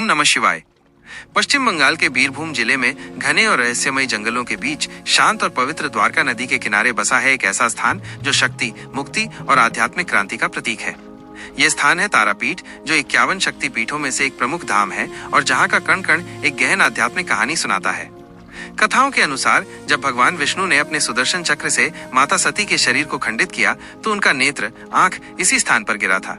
नमः शिवाय। पश्चिम बंगाल के बीरभूम जिले में घने और रहस्यमय जंगलों के बीच शांत और पवित्र द्वारका नदी के किनारे बसा है एक ऐसा स्थान जो शक्ति, मुक्ति और आध्यात्मिक क्रांति का प्रतीक है। यह स्थान है तारापीठ, जो 51 शक्ति पीठों में से एक प्रमुख धाम है और जहाँ का कण कण एक गहन आध्यात्मिक कहानी सुनाता है। कथाओं के अनुसार जब भगवान विष्णु ने अपने सुदर्शन चक्र से माता सती के शरीर को खंडित किया तो उनका नेत्र, आंख इसी स्थान पर गिरा था।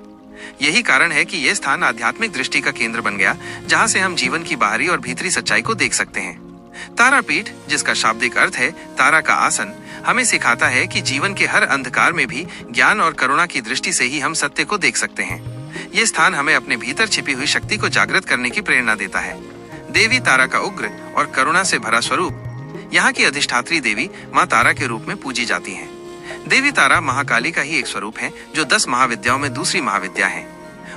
यही कारण है कि यह स्थान आध्यात्मिक दृष्टि का केंद्र बन गया, जहां से हम जीवन की बाहरी और भीतरी सच्चाई को देख सकते हैं। तारापीठ, जिसका शाब्दिक अर्थ है तारा का आसन, हमें सिखाता है कि जीवन के हर अंधकार में भी ज्ञान और करुणा की दृष्टि से ही हम सत्य को देख सकते हैं। ये स्थान हमें अपने भीतर छिपी हुई शक्ति को जागृत करने की प्रेरणा देता है। देवी तारा का उग्र और करुणा से भरा स्वरूप, यहाँ की अधिष्ठात्री देवी माँ तारा के रूप में पूजी जाती है। देवी तारा महाकाली का ही एक स्वरूप है, जो 10 महाविद्याओं में दूसरी महाविद्या है।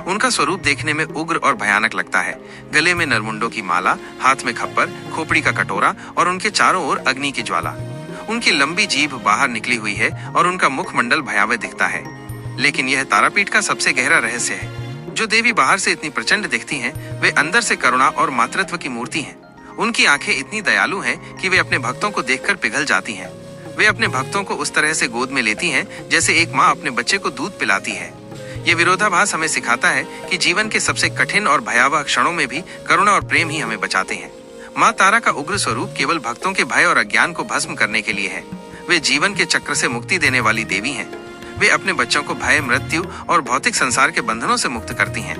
उनका स्वरूप देखने में उग्र और भयानक लगता है। गले में नरमुंडों की माला, हाथ में खप्पर, खोपड़ी का कटोरा और उनके चारों ओर अग्नि की ज्वाला। उनकी लंबी जीभ बाहर निकली हुई है और उनका मुखमंडल भयावह दिखता है। लेकिन यह तारापीठ का सबसे गहरा रहस्य है। जो देवी बाहर से इतनी प्रचंड दिखती हैं, वे अंदर से करुणा और मातृत्व की मूर्ति हैं। उनकी आंखें इतनी दयालु हैं कि वे अपने भक्तों को देखकर पिघल जाती हैं। वे अपने भक्तों को उस तरह से गोद में लेती हैं जैसे एक माँ अपने बच्चे को दूध पिलाती है। ये विरोधाभास हमें सिखाता है कि जीवन के सबसे कठिन और भयावह क्षणों में भी करुणा और प्रेम ही हमें बचाते हैं। माँ तारा का उग्र स्वरूप केवल भक्तों के भय और अज्ञान को भस्म करने के लिए है। वे जीवन के चक्र से मुक्ति देने वाली देवी हैं। वे अपने बच्चों को भय, मृत्यु और भौतिक संसार के बंधनों से मुक्त करती हैं।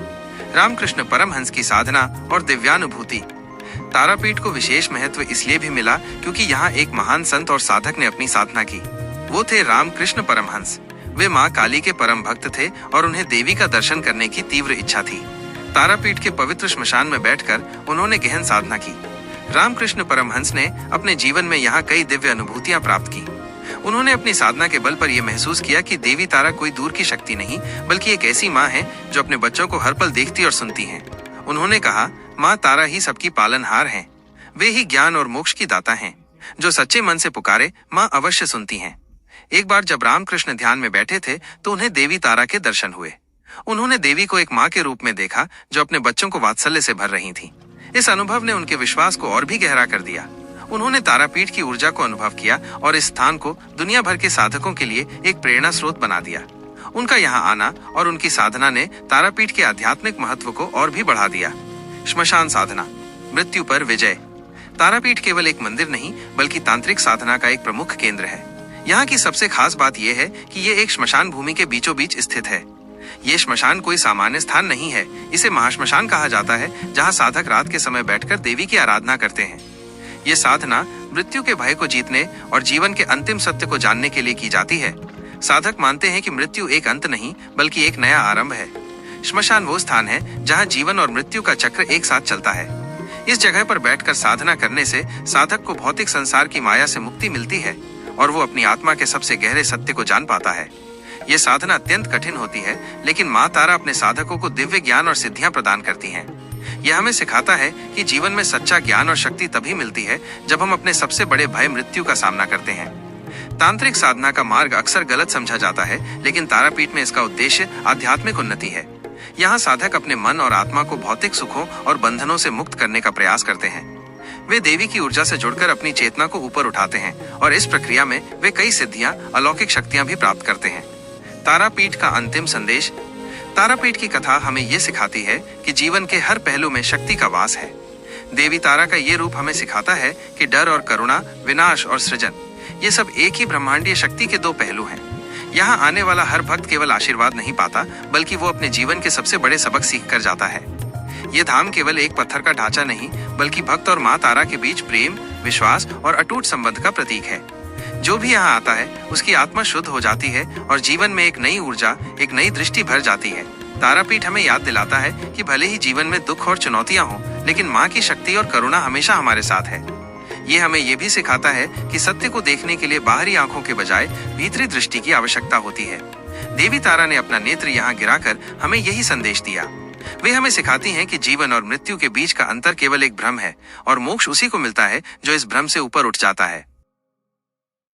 रामकृष्ण परमहंस की साधना और दिव्यानुभूति। तारापीठ को विशेष महत्व इसलिए भी मिला क्योंकि यहाँ एक महान संत और साधक ने अपनी साधना की। वो थे रामकृष्ण परमहंस। वे माँ काली के परम भक्त थे और उन्हें देवी का दर्शन करने की तीव्र इच्छा थी। तारापीठ के पवित्र श्मशान में बैठकर उन्होंने गहन साधना की। रामकृष्ण परमहंस ने अपने जीवन में यहाँ कई दिव्य अनुभूतियां प्राप्त की। उन्होंने अपनी साधना के बल पर यह महसूस किया कि देवी तारा कोई दूर की शक्ति नहीं, बल्कि एक ऐसी माँ है जो अपने बच्चों को हर पल देखती और सुनती है। उन्होंने कहा, माँ तारा ही सबकी पालनहार हैं। वे ही ज्ञान और मोक्ष की दाता हैं। जो सच्चे मन से पुकारे, माँ अवश्य सुनती हैं। एक बार जब रामकृष्ण ध्यान में बैठे थे तो उन्हें देवी तारा के दर्शन हुए। उन्होंने देवी को एक माँ के रूप में देखा जो अपने बच्चों को वात्सल्य से भर रही थी। इस अनुभव ने उनके विश्वास को और भी गहरा कर दिया। उन्होंने तारापीठ की ऊर्जा को अनुभव किया और इस स्थान को दुनिया भर के साधकों के लिए एक प्रेरणा स्रोत बना दिया। उनका यहाँ आना और उनकी साधना ने तारापीठ के आध्यात्मिक महत्व को और भी बढ़ा दिया। श्मशान साधना, मृत्यु पर विजय। तारापीठ केवल एक मंदिर नहीं, बल्कि तांत्रिक साधना का एक प्रमुख केंद्र है। यहाँ की सबसे खास बात यह है कि ये एक श्मशान भूमि के बीचों बीच स्थित है। ये श्मशान कोई सामान्य स्थान नहीं है। इसे महाश्मशान कहा जाता है, जहाँ साधक रात के समय बैठकर देवी की आराधना करते हैं। ये साधना मृत्यु के भय को जीतने और जीवन के अंतिम सत्य को जानने के लिए की जाती है। साधक मानते हैं कि मृत्यु एक अंत नहीं, बल्कि एक नया आरंभ है। श्मशान वो स्थान है जहाँ जीवन और मृत्यु का चक्र एक साथ चलता है। इस जगह पर बैठकर साधना करने से साधक को भौतिक संसार की माया से मुक्ति मिलती है और वो अपनी आत्मा के सबसे गहरे सत्य को जान पाता है। ये साधना अत्यंत कठिन होती है, लेकिन माँ तारा अपने साधकों को दिव्य ज्ञान और सिद्धियां प्रदान करती हैं। यह हमें सिखाता है कि जीवन में सच्चा ज्ञान और शक्ति तभी मिलती है जब हम अपने सबसे बड़े भय, मृत्यु का सामना करते हैं। तांत्रिक साधना का मार्ग अक्सर गलत समझा जाता है, लेकिन तारापीठ में इसका उद्देश्य आध्यात्मिक उन्नति है। यहाँ साधक अपने मन और आत्मा को भौतिक सुखों और बंधनों से मुक्त करने का प्रयास करते हैं। वे देवी की ऊर्जा से जुड़कर अपनी चेतना को ऊपर उठाते हैं और इस प्रक्रिया में वे कई सिद्धियां, अलौकिक शक्तियां भी प्राप्त करते हैं। तारापीठ का अंतिम संदेश। तारापीठ की कथा हमें ये सिखाती है कि जीवन के हर पहलू में शक्ति का वास है। देवी तारा का ये रूप हमें सिखाता है कि डर और करुणा, विनाश और सृजन, ये सब एक ही ब्रह्मांडीय शक्ति के दो पहलू हैं। यहाँ आने वाला हर भक्त केवल आशीर्वाद नहीं पाता, बल्कि वो अपने जीवन के सबसे बड़े सबक सीख कर जाता है। ये धाम केवल एक पत्थर का ढांचा नहीं, बल्कि भक्त और माँ तारा के बीच प्रेम, विश्वास और अटूट संबंध का प्रतीक है। जो भी यहाँ आता है उसकी आत्मा शुद्ध हो जाती है और जीवन में एक नई ऊर्जा, एक नई दृष्टि भर जाती है। तारापीठ हमें याद दिलाता है कि भले ही जीवन में दुख और चुनौतियां हों, लेकिन माँ की शक्ति और करुणा हमेशा हमारे साथ है। ये हमें ये भी सिखाता है कि सत्य को देखने के लिए बाहरी आंखों के बजाय भीतरी दृष्टि की आवश्यकता होती है। देवी तारा ने अपना नेत्र यहाँ गिराकर हमें यही संदेश दिया। वे हमें सिखाती हैं कि जीवन और मृत्यु के बीच का अंतर केवल एक भ्रम है और मोक्ष उसी को मिलता है जो इस भ्रम से ऊपर उठ जाता है।